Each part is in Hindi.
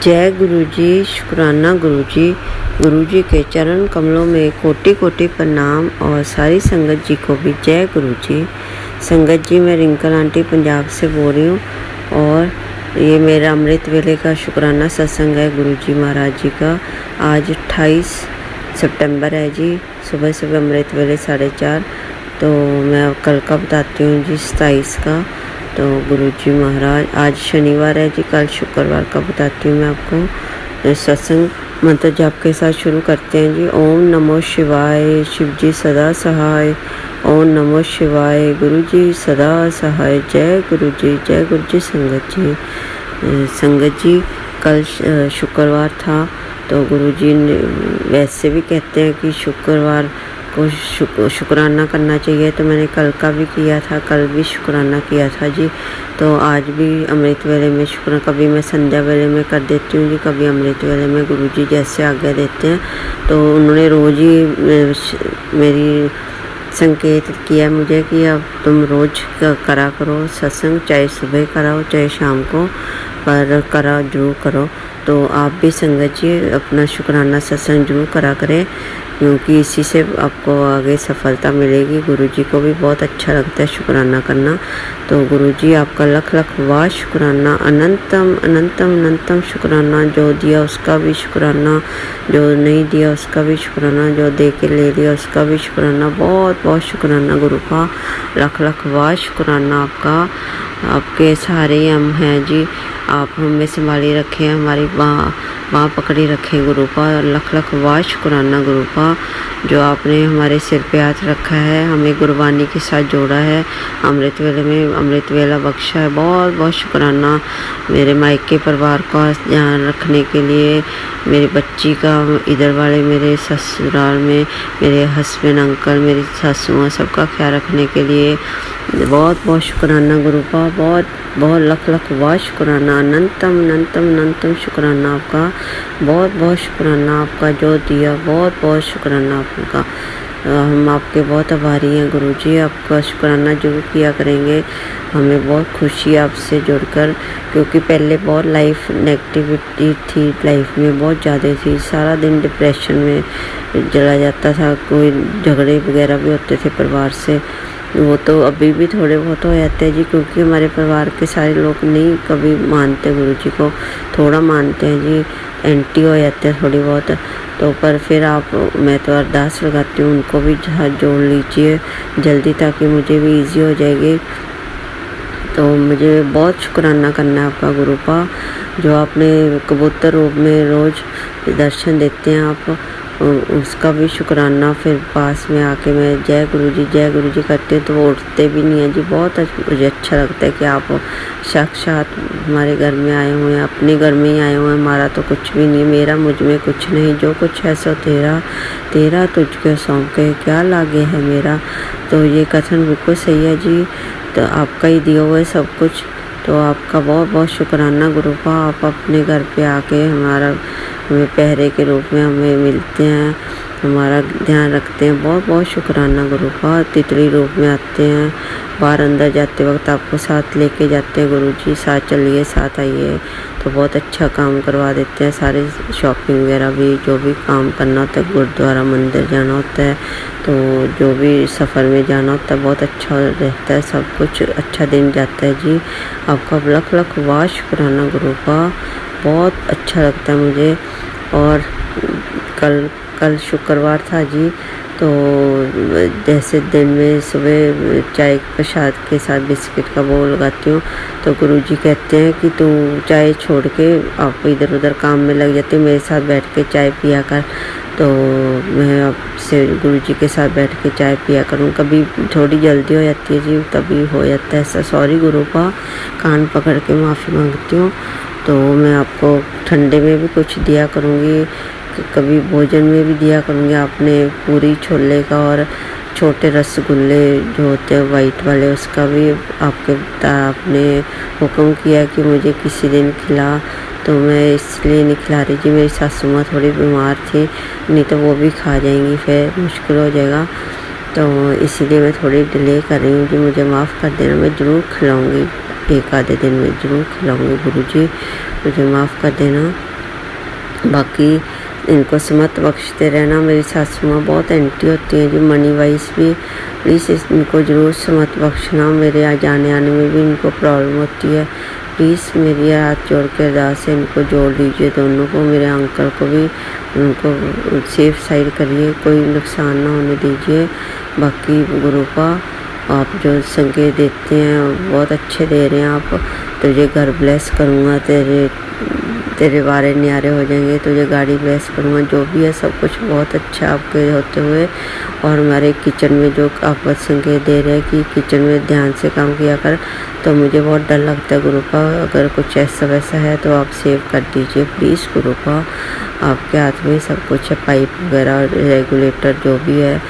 जय गुरु जी। शुक्राना गुरु जी के चरण कमलों में कोटि कोटि प्रणाम और सारी संगत जी को भी जय गुरु जी। संगत जी, मैं रिंकल आंटी पंजाब से बोल रही हूँ और ये मेरा अमृत वेले का शुक्राना सत्संग है गुरु जी महाराज जी का। आज 28 सितंबर है जी। सुबह सुबह अमृत वेले 4:30। तो मैं कल का बताती हूँ जी 27 का। तो गुरु जी महाराज, आज शनिवार है जी, कल शुक्रवार का बताती हूँ मैं आपको। सत्संग मंत्र जाप के साथ शुरू करते हैं जी। ओम नमो शिवाय, शिव जी सदा सहाय। ओम नमो शिवाय, गुरु जी सदा सहाय। जय गुरु जी, जय गुरु जी। संगत जी कल शुक्रवार था, तो गुरु जी ने वैसे भी कहते हैं कि शुक्रवार को शुक्राना करना चाहिए, तो मैंने कल का भी किया था, कल भी शुक्राना किया था जी। तो आज भी अमृत वेले में शुक्राना, कभी मैं संध्या वेले में कर देती हूँ जी, कभी अमृत वेले में। गुरु जी जैसे आज्ञा देते हैं, तो उन्होंने रोज़ ही मेरी संकेत किया मुझे कि अब तुम रोज़ करा करो सत्संग, चाहे सुबह कराओ चाहे शाम को, पर करा जरूर करो। तो आप भी संगत जी अपना शुक्राना सत्संग जरूर करा करें, क्योंकि इसी से आपको आगे सफलता मिलेगी। गुरु जी को भी बहुत अच्छा लगता है शुक्राना करना। तो गुरु जी आपका लख लख वाह शुक्राना, अनंतम अनंतम अनंतम शुक्राना। जो दिया उसका भी शुक्राना, जो नहीं दिया उसका भी शुक्राना, जो दे के ले लिया उसका भी शुक्राना। बहुत बहुत शुक्राना गुरु का, लख लख वाह शुक्राना आपका। आपके सहारे ही हम हैं जी। आप हमें संभाली रखें, हमारी बाँह पकड़ी रखें गुरु का। लख लख वाह शुक्राना गुरु का, जो आपने हमारे सिर पे हाथ रखा है, हमें गुरबानी के साथ जोड़ा है, अमृत वेले में अमृत वेला बख्शा है। बहुत बहुत शुक्राना। मेरे मायके परिवार का ध्यान रखने के लिए, मेरी बच्ची का, इधर वाले मेरे ससुराल में मेरे हस्बैंड अंकल, मेरी सासू माँ, सबका ख्याल रखने के लिए बहुत बहुत शुक्राना गुरु का। बहुत बहुत लख लख वाह शुक्राना, अनंतम अनंतम अनंतम शुक्राना आपका। बहुत बहुत शुक्राना आपका, जो दिया बहुत बहुत शुक्राना आपका। हम आपके बहुत आभारी हैं गुरु जी। आपका शुक्राना जरूर किया करेंगे। हमें बहुत खुशी है आपसे जुड़कर, क्योंकि पहले बहुत लाइफ नेगेटिविटी थी, लाइफ में बहुत ज़्यादा थी। सारा दिन डिप्रेशन में चला जाता था, कोई झगड़े वगैरह भी होते थे परिवार से। वो तो अभी भी थोड़े बहुत हो जाते हैं जी, क्योंकि हमारे परिवार के सारे लोग नहीं कभी मानते गुरु जी को, थोड़ा मानते हैं जी, एंटी हो जाते हैं थोड़ी बहुत। तो पर फिर मैं तो अरदास लगाती हूँ, उनको भी हाथ जोड़ लीजिए जल्दी, ताकि मुझे भी इजी हो जाएगी। तो मुझे बहुत शुक्राना करना है आपका गुरु का, जो आपने कबूतर रूप में रोज़ दर्शन देते हैं आप, उसका भी शुक्राना। फिर पास में आके मैं जय गुरु जी करते हैं, तो वो उठते भी नहीं हैं जी। बहुत मुझे अच्छा लगता है कि आप साक्षात हमारे घर में आए हुए हैं, अपने घर में ही आए हुए हैं। हमारा तो कुछ भी नहीं, मेरा मुझ में कुछ नहीं, जो कुछ है सो तेरा, तेरा तुझको सौंपे क्या लागे है मेरा। तो ये कथन बिल्कुल सही है जी। तो आपका ही दिया हुआ है सब कुछ। तो आपका बहुत बहुत शुक्राना गुरु का। आप अपने घर पे आके हमें पहरे के रूप में हमें मिलते हैं, हमारा ध्यान रखते हैं। बहुत बहुत शुक्राना गुरु का। तितली रूप में आते हैं, बाहर अंदर जाते वक्त आपको साथ लेके जाते हैं गुरु जी, साथ चलिए साथ आइए। तो बहुत अच्छा काम करवा देते हैं, सारे शॉपिंग वगैरह भी, जो भी काम करना होता है, गुरुद्वारा मंदिर जाना होता है, तो जो भी सफ़र में जाना होता है, बहुत अच्छा रहता है, सब कुछ अच्छा दिन जाता है जी। आपका लख लख वाह शुक्राना गुरु का। बहुत अच्छा लगता है मुझे। और कल शुक्रवार था जी, तो जैसे दिन में सुबह चाय प्रसाद के साथ बिस्किट का वो लगाती हूँ, तो गुरु जी कहते हैं कि तू चाय छोड़ के आप इधर उधर काम में लग जाते, मेरे साथ बैठ के चाय पिया कर। तो मैं आपसे गुरु जी के साथ बैठ के चाय पिया करूँ। कभी थोड़ी जल्दी हो जाती है जी, तभी हो जाता है ऐसा। सॉरी गुरु का, कान पकड़ के माफ़ी मांगती हूँ। तो मैं आपको ठंडे में भी कुछ दिया करूँगी, कभी भोजन में भी दिया करूँगी। आपने पूरी छोले का और छोटे रसगुल्ले जो होते हैं वाइट वाले, उसका भी आपने हुक्म किया कि मुझे किसी दिन खिला, तो मैं इसलिए नहीं खिला रही जी। मेरी सासू माँ थोड़ी बीमार थी, नहीं तो वो भी खा जाएंगी, फिर मुश्किल हो जाएगा। तो इसीलिए मैं थोड़ी डिले कर रही हूँ जी, मुझे माफ़ कर देना। मैं ज़रूर खिलाऊँगी, एक आधे दिन में ज़रूर खिलाऊँगी गुरु जी, मुझे माफ़ कर देना। बाकी इनको समत बख्शते रहना। मेरी सासू माँ बहुत एंटी होती हैं जी, मनी वाइज भी। प्लीज़ इनको ज़रूर समत बख्शना। मेरे यहाँ जाने आने में भी इनको प्रॉब्लम होती है। प्लीज़ मेरी हाथ जोड़ के अरदास है, इनको जोड़ लीजिए दोनों को, मेरे अंकल को भी। उनको सेफ साइड करिए, कोई नुकसान ना होने दीजिए। बाकी गुरुपा आप जो संकेत देते हैं बहुत अच्छे दे रहे हैं आप। तुझे घर ब्लेस करूँगा, तेरे वारे न्यारे हो जाएंगे, तुझे गाड़ी ब्लेस करूँगा, जो भी है सब कुछ बहुत अच्छा आपके होते हुए। और हमारे किचन में जो आप संकेत दे रहे हैं कि किचन में ध्यान से काम किया कर, तो मुझे बहुत डर लगता है गुरुपा। अगर कुछ ऐसा वैसा है तो आप सेव कर दीजिए प्लीज़ गुरुपा। आपके हाथ में सब कुछ है, पाइप वगैरह रेगुलेटर जो भी है,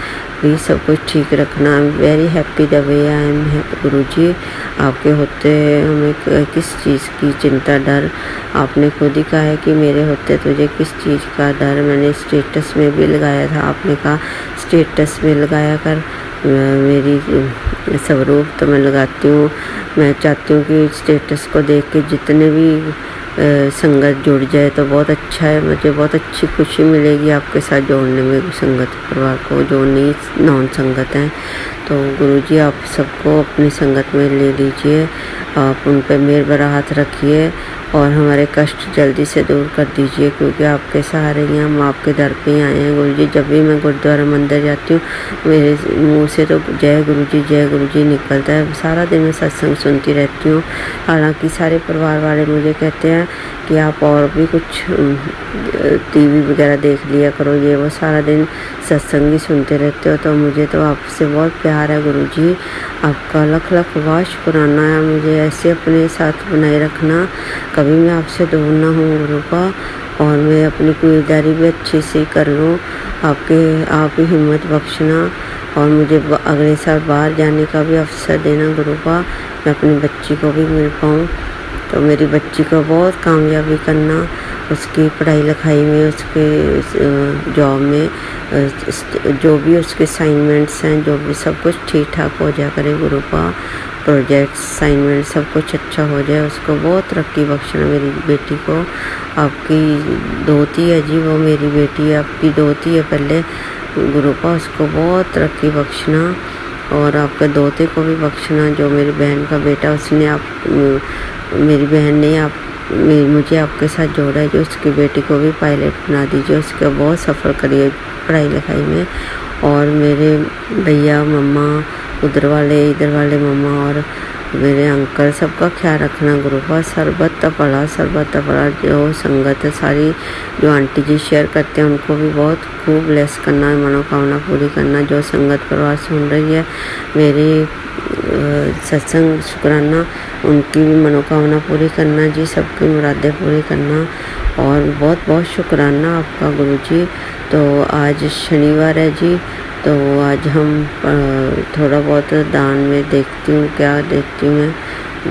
प्लीज़ सब कुछ ठीक रखना। I am very happy the way I am Guruji. आपके होते हमें किस चीज़ की चिंता, डर? आपने खुद ही कहा है कि मेरे होते तुझे किस चीज़ का डर। मैंने स्टेटस में भी लगाया था, आपने कहा स्टेटस में लगाया कर। मेरी स्वरूप तो मैं लगाती हूँ। मैं चाहती हूँ कि स्टेटस को देख के जितने भी संगत जुड़ जाए तो बहुत अच्छा है। मुझे बहुत अच्छी खुशी मिलेगी आपके साथ जोड़ने में, संगत परिवार को जो नॉन संगत हैं। तो गुरुजी आप सबको अपनी संगत में ले लीजिए, आप उन पर मेहर भरा हाथ रखिए और हमारे कष्ट जल्दी से दूर कर दीजिए, क्योंकि आपके सहारे ही हम आपके दर पे ही आए हैं गुरुजी। जब भी मैं गुरुद्वारा मंदिर जाती हूँ मेरे मुंह से तो जय गुरुजी निकलता है। सारा दिन मैं सत्संग सुनती रहती हूँ। हालांकि सारे परिवार वाले मुझे कहते हैं कि आप और भी कुछ टीवी वगैरह देख लिया करो, ये वो, सारा दिन सत्संग ही सुनते रहते हो। तो मुझे तो आपसे बहुत प्यार है गुरुजी। आपका लख लख वाह शुक्राना है। मुझे ऐसे अपने साथ बनाए रखना, कभी मैं आपसे दूर ना हूँ गुरुपा, और मैं अपनी कुर्बानी भी अच्छे से कर लूँ। आप ही हिम्मत बख्शना और मुझे अगले साल बाहर जाने का भी अवसर देना गुरुपा, मैं अपनी बच्ची को भी मिल पाऊँ। तो मेरी बच्ची को बहुत कामयाबी करना, उसकी पढ़ाई लिखाई में, उसके जॉब में, जो भी उसके असाइनमेंट्स हैं, जो भी सब कुछ ठीक ठाक हो जाया करे गुरुपा। प्रोजेक्ट्स, असाइनमेंट सब कुछ अच्छा हो जाए। उसको बहुत तरक्की बख्शना मेरी बेटी को। आपकी दोती है जी, वो मेरी बेटी है, आपकी दोती है पहले गुरुपा, उसको बहुत तरक्की बख्शना और आपके दोते को भी बख्शना। जो मेरी बहन का बेटा, उसने मेरी बहन ने मुझे आपके साथ जोड़ा है, जो उसकी बेटी को भी पायलट बना दीजिए, उसका बहुत सफ़र करिए पढ़ाई लिखाई में। और मेरे भैया मम्मा, इधर वाले मम्मा और मेरे अंकल, सबका ख्याल रखना गुरुपा। सर्बत पढ़ा जो संगत है सारी, जो आंटी जी शेयर करते हैं उनको भी बहुत खूब ब्लेस करना, मनोकामना पूरी करना। जो संगत परिवार सुन रही है मेरी सत्संग शुक्राना, उनकी भी मनोकामना पूरी करना जी, सबकी मुरादें पूरी करना। और बहुत बहुत शुक्राना आपका गुरुजी। तो आज शनिवार है जी, तो आज हम थोड़ा बहुत दान में देखती हूँ, क्या देखती हूँ मैं,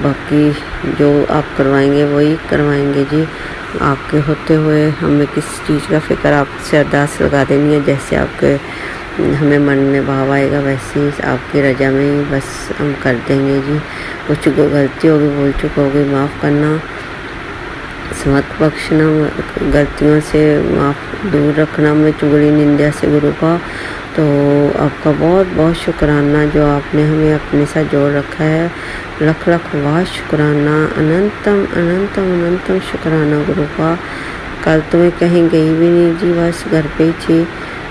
बाकी जो आप करवाएंगे वही करवाएंगे जी। आपके होते हुए हमें किस चीज़ का फ़िक्र, आपसे अरदास लगा देनी है, जैसे आपके हमें मन में भाव आएगा वैसे ही आपकी रजा में ही बस हम कर देंगे जी। कुछ गलती होगी, भूल चुक होगी, माफ़ करना, समत बख्शना, गलतियों से माफ़ दूर रखना, मैं चुगली निंदा से गुरुपा। तो आपका बहुत बहुत शुक्राना जो आपने हमें अपने साथ जोड़ रखा है। लख लख वाह शुक्राना, अनंतम अनंतम अनंतम शुक्राना गुरुपा। कल तो मैं कहीं गई भी नहीं जी, बस घर पे ही थी।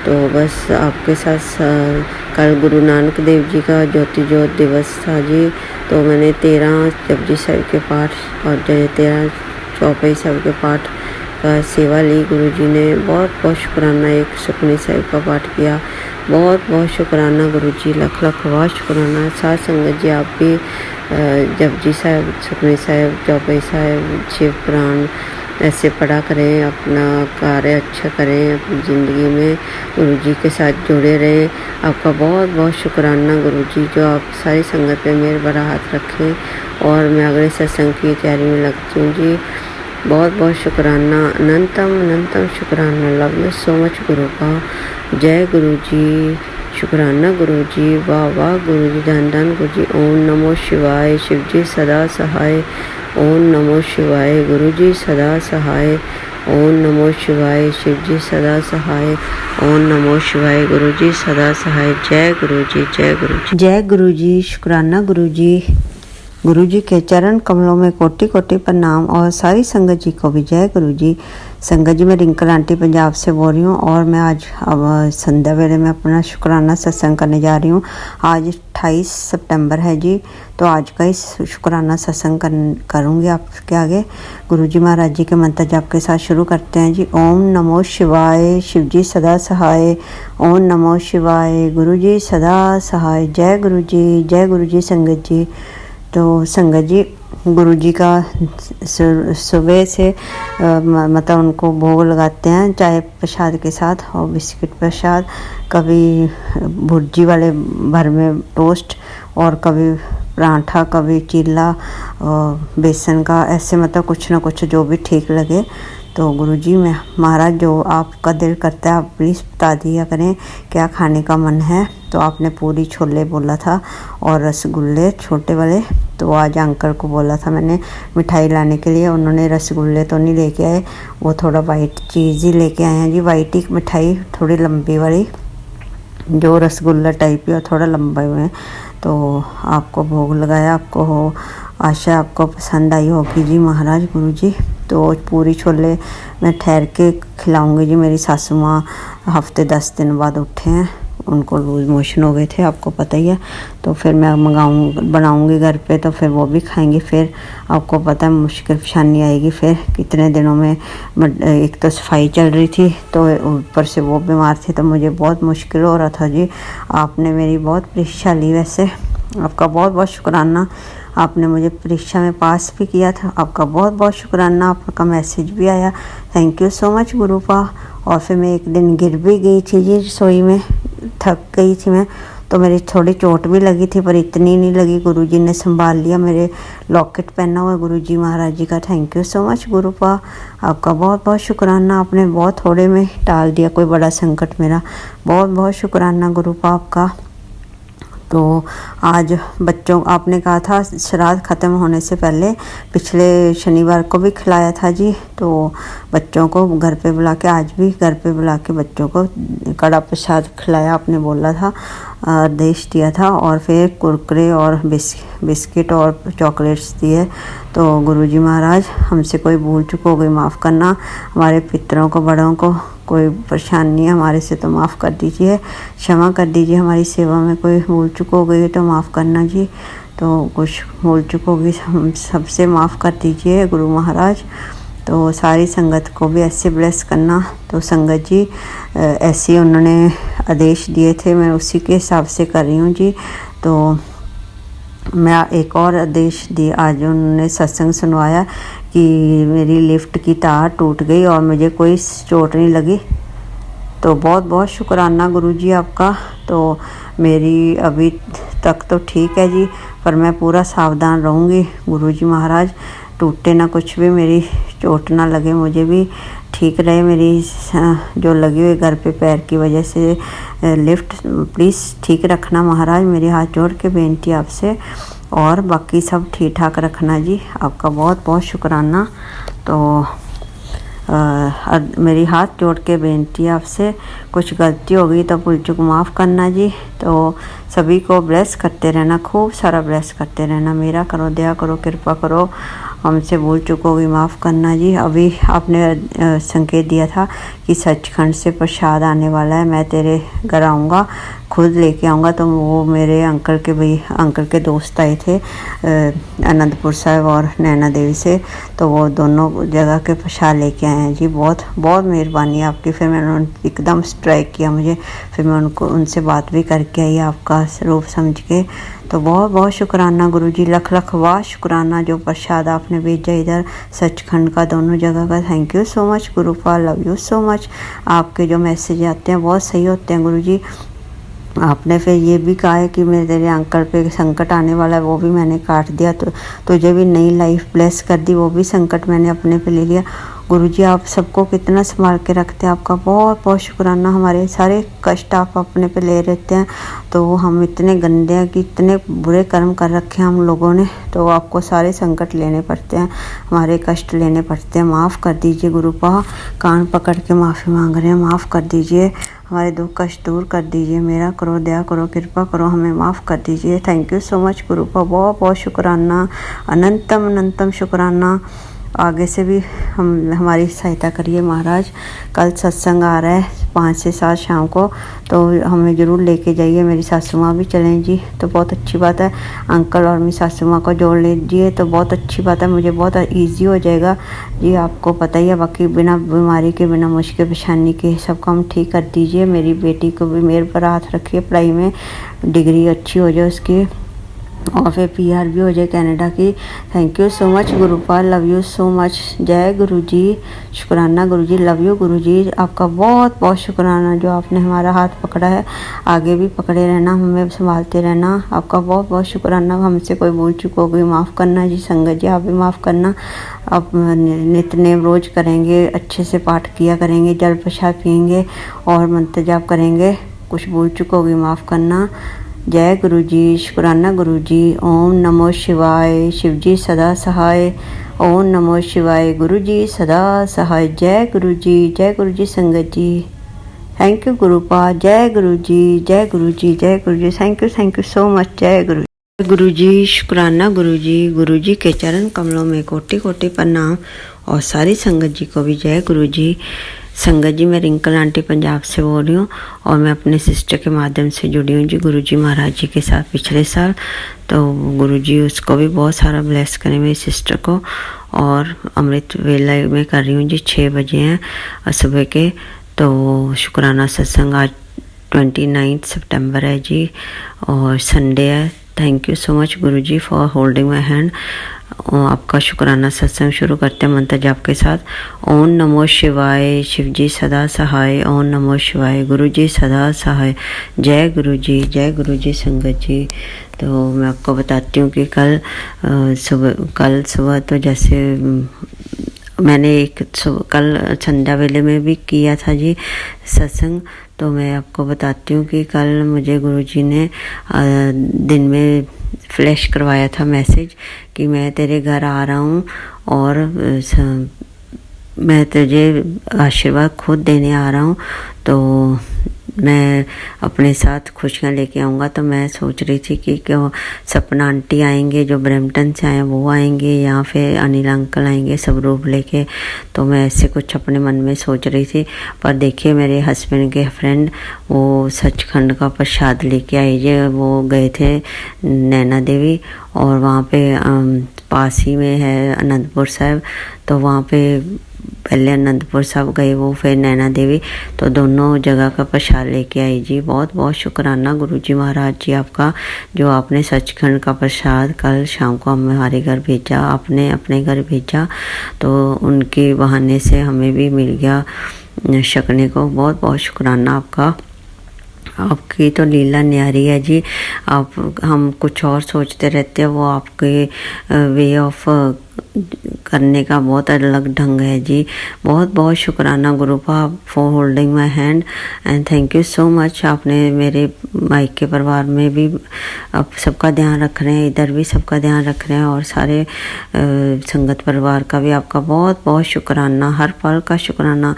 तो बस आपके साथ कल गुरु नानक देव जी का ज्योति ज्योत दिवस था जी, तो मैंने 13 जपजी साहिब के पाठ और 13 चौपाई साहिब के पाठ का सेवा ली। गुरुजी ने बहुत बहुत शुक्राना। एक सुखमनी साहिब का पाठ किया, बहुत बहुत शुक्राना गुरुजी, लख लख वाह शुक्राना। साथ संगत जी आप भी जपजी साहिब, सुखमनी साहिब, चौपाई साहिब, शिव पुराण ऐसे पढ़ा करें, अपना कार्य अच्छा करें अपनी ज़िंदगी में, गुरुजी के साथ जुड़े रहें। आपका बहुत बहुत शुक्राना गुरुजी, जो आप सारी संगत पे मेरे भरा हाथ रखें। और मैं अगले सत्संग की तैयारी में लगती हूँ जी। बहुत बहुत शुक्राना, अनंतम अनंतम शुक्राना। Love you so much गुरुपा। जय गुरुजी, शुक्राना गुरुजी, वाह वाह गुरुजी, धन धन गुरुजी। ओम नमो शिवाय, शिवजी सदा सहाय। ओम नमो शिवाय, गुरुजी सदा सहाय। ओम नमो शिवाय। शिव जी सदा सहाय। ओम नमो शिवाय। गुरु जी सदा सहाय। जय गुरु जी, जय गुरु जी, जय गुरु जी। शुक्राना गुरु जी। गुरु जी के चरण कमलों में कोटि कोटि प्रणाम और सारी संगत जी को भी जय गुरु जी। संगत जी, मैं रिंकल आंटी पंजाब से बोल रही हूँ और मैं आज अब संध्या वेले में अपना शुक्राना सत्संग करने जा रही हूँ। आज 28 सितंबर है जी, तो आज का ही शुक्राना सत्संग करूँगी आपके आगे। गुरु जी महाराज जी के मंत्र जाप के साथ शुरू करते हैं जी। ओम नमो शिवाय। शिव जी सदा सहाय। ओम नमो शिवाय। गुरु जी सदा सहाय। जय गुरु जी, जय गुरु जी। संगत जी, तो संगत जी, गुरु जी का सुबह से मतलब उनको भोग लगाते हैं चाय प्रसाद के साथ और बिस्किट प्रसाद, कभी भुर्जी वाले भर में टोस्ट और कभी पराठा, कभी चीला और बेसन का, ऐसे मतलब कुछ ना कुछ जो भी ठीक लगे। तो गुरु जी मैं महाराज जो आपका दिल करता है आप प्लीज़ बता दिया करें क्या खाने का मन है। तो आपने पूरी छोले बोला था और रसगुल्ले छोटे वाले, तो आज अंकल को बोला था मैंने मिठाई लाने के लिए, उन्होंने रसगुल्ले तो नहीं लेके आए, वो थोड़ा वाइट चीज़ ही लेके आए हैं जी। वाइट ही मिठाई, थोड़ी लंबी वाली, जो रसगुल्ला टाइप है थोड़ा लंबा है। तो आपको भोग लगाया, आपको हो आशा आपको पसंद आई होगी जी महाराज। गुरु जी, तो पूरी छोले मैं ठहर के खिलाऊंगी जी। मेरी सासू माँ हफ्ते 10 दिन बाद उठे हैं, उनको लूज मोशन हो गए थे, आपको पता ही है। तो फिर मैं बनाऊंगी घर पे, तो फिर वो भी खाएंगे। फिर आपको पता है मुश्किल परेशानी आएगी फिर कितने दिनों में। एक तो सफाई चल रही थी, तो ऊपर से वो बीमार थे, तो मुझे बहुत मुश्किल हो रहा था जी। आपने मेरी बहुत परीक्षा ली, वैसे आपका बहुत बहुत शुक्राना। आपने मुझे परीक्षा में पास भी किया था, आपका बहुत बहुत शुक्राना। आपका मैसेज भी आया, थैंक यू सो मच गुरुपा। और फिर मैं एक दिन गिर भी गई थी जी रसोई में, थक गई थी मैं, तो मेरी थोड़ी चोट भी लगी थी पर इतनी नहीं लगी। गुरुजी ने संभाल लिया। मेरे लॉकेट पहना हुआ गुरुजी महाराज जी का, थैंक यू सो मच गुरुपा। आपका बहुत बहुत शुक्राना। आपने बहुत थोड़े में टाल दिया कोई बड़ा संकट मेरा, बहुत बहुत शुक्राना गुरुपा आपका। तो आज बच्चों, आपने कहा था श्राद्ध ख़त्म होने से पहले, पिछले शनिवार को भी खिलाया था जी। तो बच्चों को घर पे बुला के, आज भी घर पे बुला के बच्चों को कड़ा प्रसाद खिलाया, आपने बोला था, आदेश दिया था। और फिर कुरकुरे और बिस्किट और चॉकलेट्स दिए। तो गुरुजी महाराज हमसे कोई भूल चूक हो गई माफ़ करना। हमारे पितरों को, बड़ों को कोई परेशानी है हमारे से तो माफ़ कर दीजिए, क्षमा कर दीजिए। हमारी सेवा में कोई भूल चूक हो गई तो माफ़ करना जी। तो कुछ भूल चूक होगी हम सबसे माफ़ कर दीजिए गुरु महाराज। तो सारी संगत को भी ऐसे ब्लेस करना। तो संगत जी ऐसे उन्होंने आदेश दिए थे, मैं उसी के हिसाब से कर रही हूँ जी। तो मैं एक और आदेश दिया, आज उन्होंने सत्संग सुनवाया कि मेरी लिफ्ट की तार टूट गई और मुझे कोई चोट नहीं लगी। तो बहुत बहुत शुक्राना गुरुजी आपका। तो मेरी अभी तक तो ठीक है जी, पर मैं पूरा सावधान रहूँगी गुरुजी महाराज। टूटे ना कुछ भी, मेरी चोट ना लगे, मुझे भी ठीक रहे। मेरी जो लगी हुई घर पे पैर की वजह से लिफ्ट प्लीज़ ठीक रखना महाराज, मेरी हाथ जोड़ के बेनती आपसे। और बाकी सब ठीक ठाक रखना जी। आपका बहुत बहुत शुक्राना। तो मेरी हाथ जोड़ के बेनती आपसे, कुछ गलती हो गई तो भूल चूक माफ़ करना जी। तो सभी को ब्लेस करते रहना, खूब सारा ब्लेस करते रहना। मेरा करो, दया करो, कृपा करो, हमसे भूल चूक हो गई माफ़ करना जी। अभी आपने संकेत दिया था कि सचखंड से प्रसाद आने वाला है, मैं तेरे घर आऊँगा, खुद लेके आऊँगा। तो वो मेरे अंकल के दोस्त आए थे अनंतपुर साहिब और नैना देवी से, तो वो दोनों जगह के प्रसाद लेके आए हैं जी। बहुत बहुत मेहरबानी आपकी। फिर मैंने एकदम स्ट्राइक किया मुझे, फिर मैं उनसे बात भी करके आई आपका रूप समझ के। तो बहुत बहुत शुक्राना गुरुजी, लख लख वाह शुक्राना जो प्रसाद आपने भेजा इधर सचखंड का, दोनों जगह का। Thank you so much गुरुपा, love you so much. आपके जो मैसेज आते हैं बहुत सही होते हैं गुरुजी। आपने फिर ये भी कहा है कि मेरे अंकल पे संकट आने वाला है, वो भी मैंने काट दिया। तो तुझे भी नई लाइफ ब्लेस कर दी, वो भी संकट मैंने अपने पे ले लिया। गुरुजी आप सबको कितना संभाल के रखते हैं, आपका बहुत बहुत शुक्राना। हमारे सारे कष्ट आप अपने पे ले रहते हैं। तो हम इतने गंदे हैं कि इतने बुरे कर्म कर रखे हैं हम लोगों ने, तो आपको सारे संकट लेने पड़ते हैं, हमारे कष्ट लेने पड़ते हैं। माफ़ कर दीजिए गुरुपा, कान पकड़ के माफ़ी मांग रहे हैं, माफ़ कर दीजिए, हमारे दुख कष्ट दूर कर दीजिए, मेरा करो, दया करो, कृपा करो, हमें माफ़ कर दीजिए। थैंक यू सो मच गुरुपा, बहुत बहुत शुक्राना, अनंतम अनंतम शुक्राना। आगे से भी हमारी सहायता करिए महाराज। कल सत्संग आ रहा है 5 से 7 शाम को, तो हमें ज़रूर लेके जाइए। मेरी सासू माँ भी चलें जी, तो बहुत अच्छी बात है। अंकल और मेरी सासू माँ को जोड़ लीजिए तो बहुत अच्छी बात है, मुझे बहुत ईजी हो जाएगा जी। आपको पता ही है, बाकी बिना बीमारी के, बिना मुश्किल परेशानी के सबको हम ठीक कर दीजिए। मेरी बेटी को भी मेरे पर हाथ रखिए, पढ़ाई में डिग्री अच्छी हो जाए उसकी, और फिर PR भी हो जाए कनाडा की। Thank you so much Gurupal, love you so much. जय गुरुजी, शुक्राना गुरुजी, लव यू गुरुजी। आपका बहुत बहुत शुक्राना जो आपने हमारा हाथ पकड़ा है, आगे भी पकड़े रहना, हमें संभालते रहना। आपका बहुत बहुत शुक्राना। हमसे कोई भूल चूक हो गई माफ़ करना जी। संगत जी आप भी माफ़ करना। आप नित्य रोज़ करेंगे, अच्छे से पाठ किया करेंगे, जल प्रसाद पियेंगे और मंत्र जाप करेंगे। कुछ भूल चूक हो गई माफ़ करना। जय गुरुजी, शुक्राना गुरुजी। ओम नमो शिवाय, शिवजी सदा सहाय। ओम नमो शिवाय, गुरुजी सदा सहाय। जय गुरुजी, जय गुरुजी संगत जी। थैंक यू गुरुपा, जय गुरुजी, जय गुरुजी, जय Guruji. Thank you so much. जय गुरुजी, गुरुजी शुक्राना गुरुजी। गुरुजी के चरण कमलों में कोटि कोटि प्रणाम, और सारी संगत जी को भी जय गुरुजी। संगत जी मैं रिंकल आंटी पंजाब से बोल रही हूँ, और मैं अपने सिस्टर के माध्यम से जुड़ी हूँ जी गुरुजी महाराज जी के साथ पिछले साल। तो गुरुजी उसको भी बहुत सारा ब्लेस करें, मेरी सिस्टर को। और अमृत वेला में कर रही हूँ जी, 6 बजे हैं सुबह के। तो शुक्राना सत्संग आज 29 सितंबर है जी, और संडे है। Thank you so much Guruji for holding my hand. आपका शुक्राना सत्संग शुरू करते हैं मंत्र जाप के साथ। ओम नमो शिवाय, शिवजी सदा सहाय। ओम नमो शिवाय, गुरुजी सदा सहाय। जय गुरुजी, जय गुरुजी संगत जी। तो मैं आपको बताती हूँ कि कल सुबह तो जैसे मैंने कल संध्या वेले में भी किया था जी सत्संग। तो मैं आपको बताती हूँ कि कल मुझे गुरुजी ने दिन में फ्लैश करवाया था मैसेज कि मैं तेरे घर आ रहा हूँ, और मैं तुझे आशीर्वाद खुद देने आ रहा हूँ। तो मैं अपने साथ खुशियाँ लेके आऊँगा। तो मैं सोच रही थी कि क्यों सपना आंटी आएंगे जो ब्रैम्पटन से आए, वो आएंगे, या फिर अनिल अंकल आएंगे सब रूप लेके। तो मैं ऐसे कुछ अपने मन में सोच रही थी। पर देखिए मेरे हस्बैंड के फ्रेंड वो सचखंड का प्रसाद लेके आए जे। वो गए थे नैना देवी, और वहाँ पे पास ही में है अनंतपुर साहिब। तो वहाँ पे पहले अनंतपुर साहिब गए वो, फिर नैना देवी, तो दोनों जगह का प्रसाद लेके आई जी। बहुत बहुत शुक्राना गुरुजी महाराज जी आपका, जो आपने सचखंड का प्रसाद कल शाम को हमारे घर भेजा, आपने अपने घर भेजा। तो उनके बहाने से हमें भी मिल गया छकने को। बहुत बहुत शुक्राना आपका। आपकी तो लीला न्यारी है जी। हम कुछ और सोचते रहते हैं, वो आपके वे ऑफ करने का बहुत अलग ढंग है जी। बहुत बहुत शुक्राना गुरुपा for holding my hand, and thank you so much. आपने मेरे मायके परिवार में भी अब सबका ध्यान रख रहे हैं, इधर भी सबका ध्यान रख रहे हैं, और सारे संगत परिवार का भी आपका बहुत बहुत शुक्राना, हर पल का शुक्राना।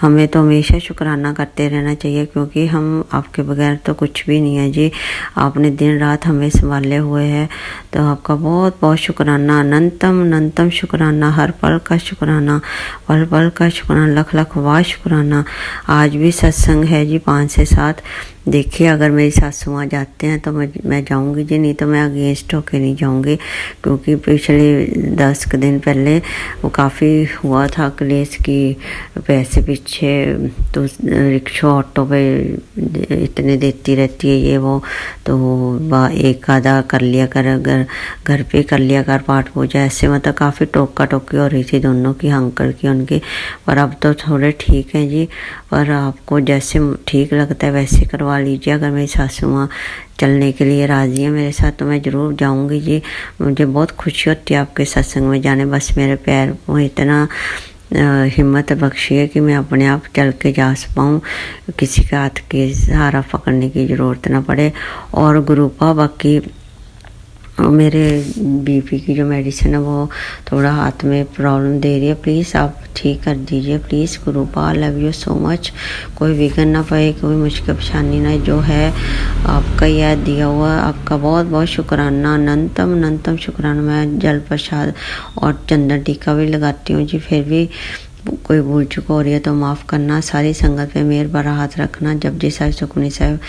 हमें तो हमेशा शुक्राना करते रहना चाहिए, क्योंकि हम आपके बगैर तो कुछ भी नहीं है जी। आपने दिन रात हमें संभाले हुए हैं, तो आपका बहुत बहुत शुक्राना, अनंतम अनंतम शुक्राना, हर पल का शुक्राना, पल पल का शुक्राना, लख लख वाह शुक्राना। आज भी सत्संग है जी 5 से 7। देखिए अगर मेरी सासू माँ जाते हैं तो मैं जाऊंगी जी, नहीं तो मैं अगेंस्ट होके नहीं जाऊंगी, क्योंकि पिछले 10 दिन पहले वो काफ़ी हुआ था क्लेश की पैसे पीछे, तो रिक्शा ऑटो पे इतने देती रहती है ये वो। तो एक आधा कर लिया कर, अगर घर पे कर लिया कर पाठ पूजा, ऐसे मतलब काफ़ी टोका टोकी हो रही थी दोनों की, अंकल की उनकी। पर अब तो थोड़े ठीक हैं जी। पर आपको जैसे ठीक लगता है वैसे करवा लीजिए। अगर मेरी सासू माँ चलने के लिए राज़ी है मेरे साथ तो मैं ज़रूर जाऊंगी जी। मुझे बहुत खुशी होती है आपके सत्संग में जाने। बस मेरे पैर वो इतना हिम्मत बख्शिए कि मैं अपने आप चल के जा पाऊँ, किसी का हाथ के सहारा पकड़ने की ज़रूरत ना पड़े। और गुरुपा बाकी मेरे बीपी की जो मेडिसिन है वो थोड़ा हाथ में प्रॉब्लम दे रही है, प्लीज़ आप ठीक कर दीजिए please गुरुपा। Love you so much. कोई विघन ना पाए, कोई मुश्किल परेशानी ना, जो है आपका याद दिया हुआ, आपका बहुत बहुत शुक्राना, अनंतम अनंतम शुक्राना। मैं जल प्रसाद और चंदन टीका भी लगाती हूँ जी, फिर भी कोई भूल चूक हो रही है तो माफ़ करना। सारी संगत पे मेहर भरा हाथ रखना। जपजी साहिब, सुखमनी साहिब,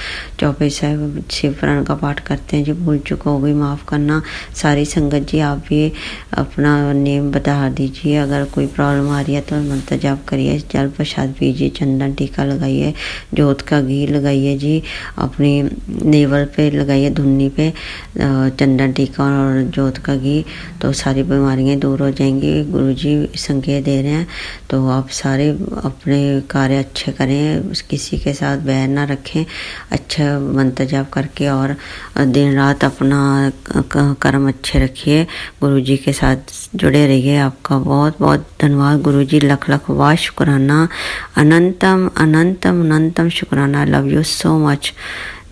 चौपाई साहिब, शिव पुराण का पाठ करते हैं जी, भूल चूक हो गई माफ़ करना। सारी संगत जी आप भी अपना नेम बता दीजिए, अगर कोई प्रॉब्लम आ रही है तो मंत्र जाप करिए, जल प्रसाद पीजिए, चंदन टीका लगाइए, जोत का घी लगाइए जी, अपनी नेवल पे लगाइए, धुन्नी पे चंदन टीका और जोत का घी, तो सारी बीमारियाँ दूर हो जाएंगी। गुरुजी संकेत दे रहे हैं, तो आप सारे अपने कार्य अच्छे करें, किसी के साथ बैर ना रखें, अच्छा मंत्र जाप करके और दिन रात अपना कर्म अच्छे रखिए, गुरुजी के साथ जुड़े रहिए। आपका बहुत बहुत धन्यवाद गुरुजी, लख लख वाह शुक्राना, अनंतम अनंतम अनंतम शुक्राना। Love you so much.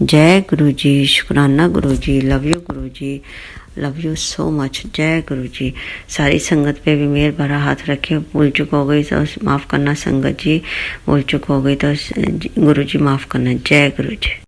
जय गुरुजी, शुक्राना Guruji, love you Guruji, love you so much. जय गुरुजी। सारी संगत पे भी मेहर भरा हाथ रखे। भूल चुक हो गई तो माफ़ करना संगत जी, भूल चुक हो गई तो गुरुजी माफ़ करना। जय गुरुजी।